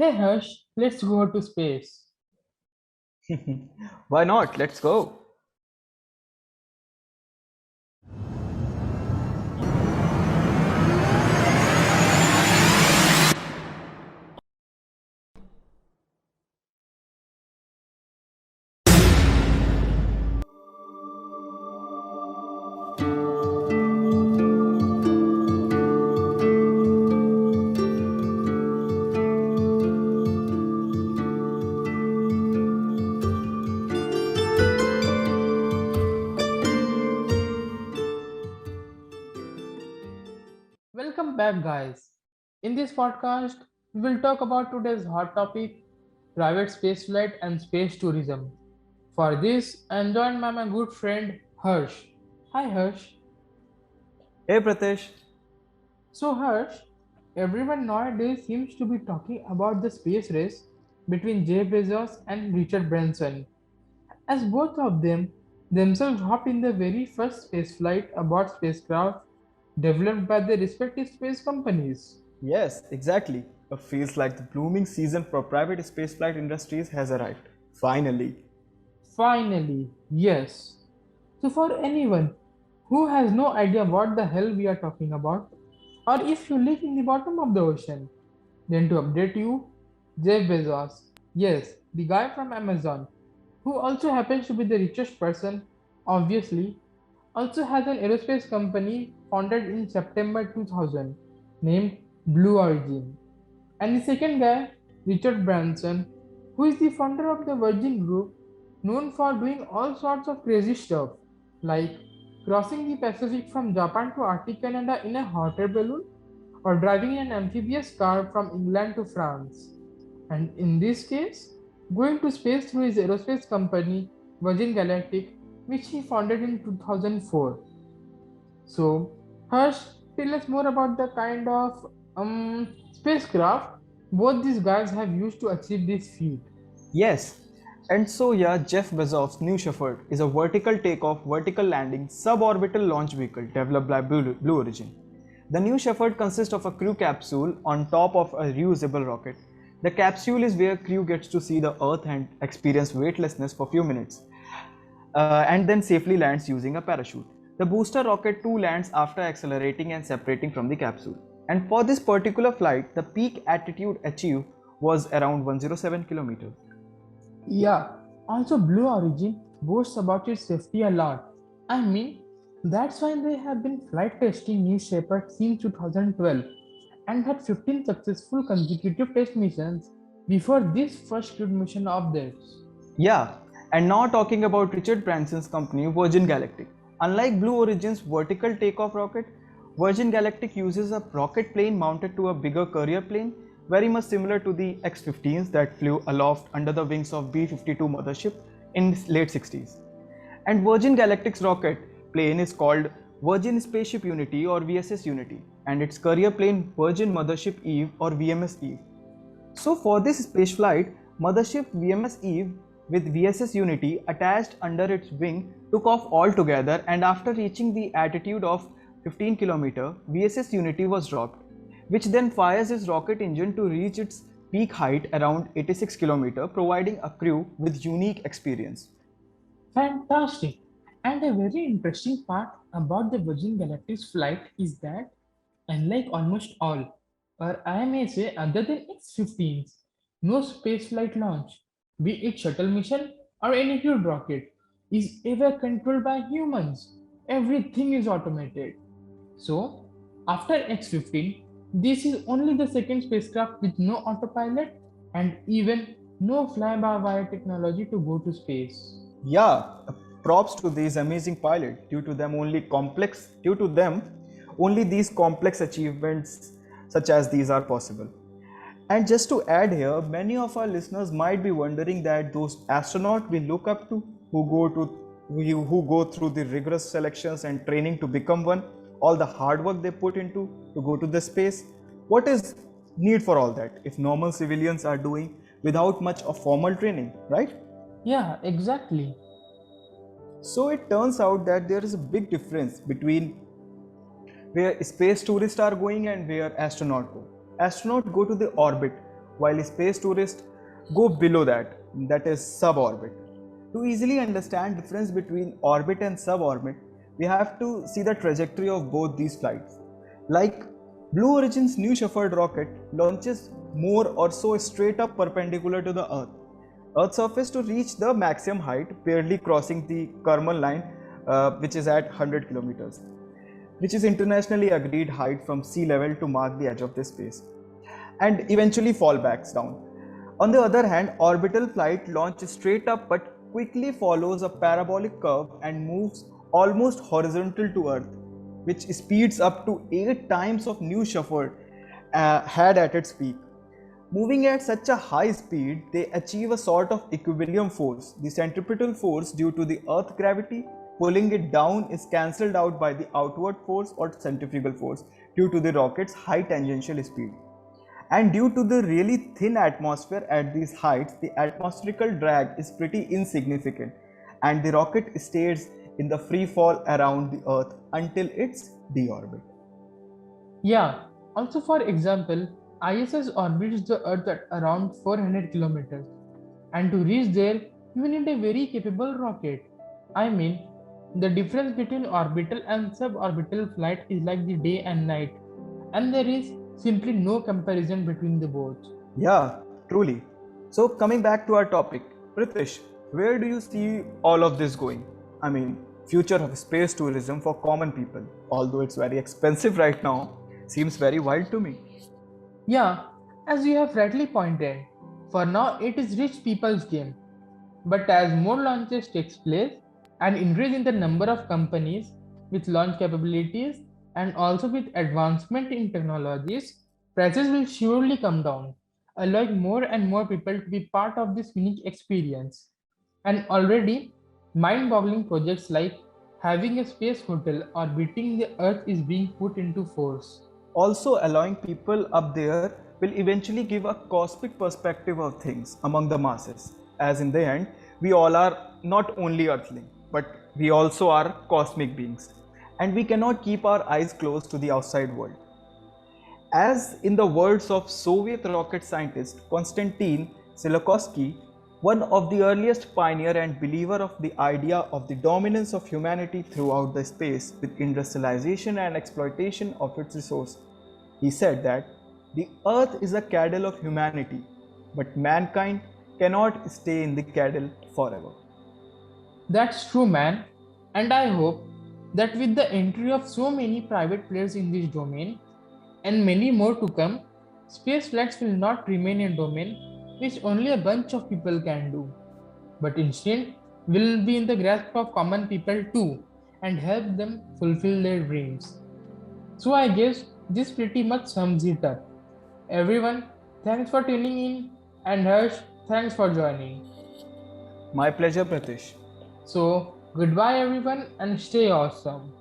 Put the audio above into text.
Hey Harsh, let's go to space. Why not? Let's go. Welcome back, guys. In this podcast, we will talk about today's hot topic private spaceflight and space tourism. For this, I am joined by my good friend Harsh. Hi Harsh. Hey Pratish. So, Harsh, everyone nowadays seems to be talking about the space race between Jeff Bezos and Richard Branson, as both of them themselves hopped in the very first spaceflight aboard spacecraft developed by their respective space companies. Yes, exactly. It feels like the blooming season for private spaceflight industries has arrived. Finally. Finally, yes. So, for anyone who has no idea what the hell we are talking about, or if you live in the bottom of the ocean, then to update you, Jeff Bezos, yes, the guy from Amazon, who also happens to be the richest person, obviously, also has an aerospace company founded in September 2000 named Blue Origin. And the second guy, Richard Branson, who is the founder of the Virgin Group, known for doing all sorts of crazy stuff, like crossing the Pacific from Japan to Arctic Canada in a hot air balloon, or driving an amphibious car from England to France. And in this case, going to space through his aerospace company, Virgin Galactic, which he founded in 2004. So, Harsh, tell us more about the kind of spacecraft both these guys have used to achieve this feat. Yes. And so yeah, Jeff Bezos' New Shepard is a vertical takeoff, vertical landing, suborbital launch vehicle developed by Blue Origin. The New Shepard consists of a crew capsule on top of a reusable rocket. The capsule is where crew gets to see the Earth and experience weightlessness for few minutes. And then safely lands using a parachute. The booster rocket too lands after accelerating and separating from the capsule. And for this particular flight, the peak altitude achieved was around 107 kilometers. Yeah, also Blue Origin boasts about its safety a lot. I mean, that's why they have been flight testing New Shepard since 2012 and had 15 successful consecutive test missions before this first crewed mission of theirs. Yeah, and now talking about Richard Branson's company Virgin Galactic. Unlike Blue Origin's vertical takeoff rocket, Virgin Galactic uses a rocket plane mounted to a bigger carrier plane, very much similar to the X-15s that flew aloft under the wings of B-52 mothership in late 60s. And Virgin Galactic's rocket plane is called Virgin Spaceship Unity or VSS Unity, and its carrier plane Virgin Mothership Eve or VMS Eve. So for this spaceflight, Mothership VMS Eve with VSS Unity attached under its wing took off altogether, and after reaching the altitude of 15 km, VSS Unity was dropped, which then fires its rocket engine to reach its peak height around 86 km, providing a crew with unique experience. Fantastic! And a very interesting part about the Virgin Galactic's flight is that, unlike almost all, or I may say other than X-15s, no spaceflight launch, be it shuttle mission or any crewed rocket, is ever controlled by humans. Everything is automated. So, after X-15, this is only the second spacecraft with no autopilot and even no fly-by-wire technology to go to space. Yeah, props to these amazing pilots. Due to them, only these complex achievements such as these are possible. And just to add here, many of our listeners might be wondering that those astronauts we look up to, who go through the rigorous selections and training to become one, all the hard work they put into to go to the space, what is need for all that if normal civilians are doing without much of formal training, right? Yeah, exactly. So it turns out that there is a big difference between where space tourists are going and where astronauts go. Astronauts go to the orbit while space tourists go below that, that is suborbit. To easily understand difference between orbit and suborbit, we have to see the trajectory of both these flights. Like Blue Origin's New Shepard rocket launches more or so straight up perpendicular to the Earth's surface to reach the maximum height, barely crossing the Kármán line, which is at 100 kilometers, which is internationally agreed height from sea level to mark the edge of the space, and eventually fall backs down. On the other hand, orbital flight launches straight up but quickly follows a parabolic curve and moves almost horizontal to Earth, which speeds up to 8 times of New Shepard had at its peak. Moving at such a high speed, they achieve a sort of equilibrium force. The centripetal force due to the Earth gravity pulling it down is cancelled out by the outward force or centrifugal force due to the rocket's high tangential speed. And due to the really thin atmosphere at these heights, the atmospherical drag is pretty insignificant and the rocket stays in the free fall around the Earth until its deorbit. Yeah, also for example, ISS orbits the Earth at around 400 kilometers, and to reach there, you need a very capable rocket. I mean, the difference between orbital and suborbital flight is like the day and night, and there is simply no comparison between the both. Yeah, truly. So coming back to our topic, Pritish, where do you see all of this going? I mean, future of space tourism for common people, although it's very expensive right now, seems very wild to me. Yeah, as you have rightly pointed, for now it is rich people's game. But as more launches takes place, and increase in the number of companies with launch capabilities and also with advancement in technologies, prices will surely come down, allowing more and more people to be part of this unique experience. And already, mind-boggling projects like having a space hotel orbiting the Earth is being put into force. Also, allowing people up there will eventually give a cosmic perspective of things among the masses, as in the end, we all are not only earthling, but we also are cosmic beings, and we cannot keep our eyes closed to the outside world. As in the words of Soviet rocket scientist Konstantin Tsiolkovsky, one of the earliest pioneer and believer of the idea of the dominance of humanity throughout the space with industrialization and exploitation of its resource. He said that the earth is a cradle of humanity, but mankind cannot stay in the cradle forever. That's true, man. And I hope that with the entry of so many private players in this domain, and many more to come, space flights will not remain a domain which only a bunch of people can do, but instead will be in the grasp of common people too and help them fulfill their dreams. So I guess this pretty much sums it up. Everyone, thanks for tuning in, and Harsh, thanks for joining. My pleasure, Pratish. So, goodbye everyone and stay awesome.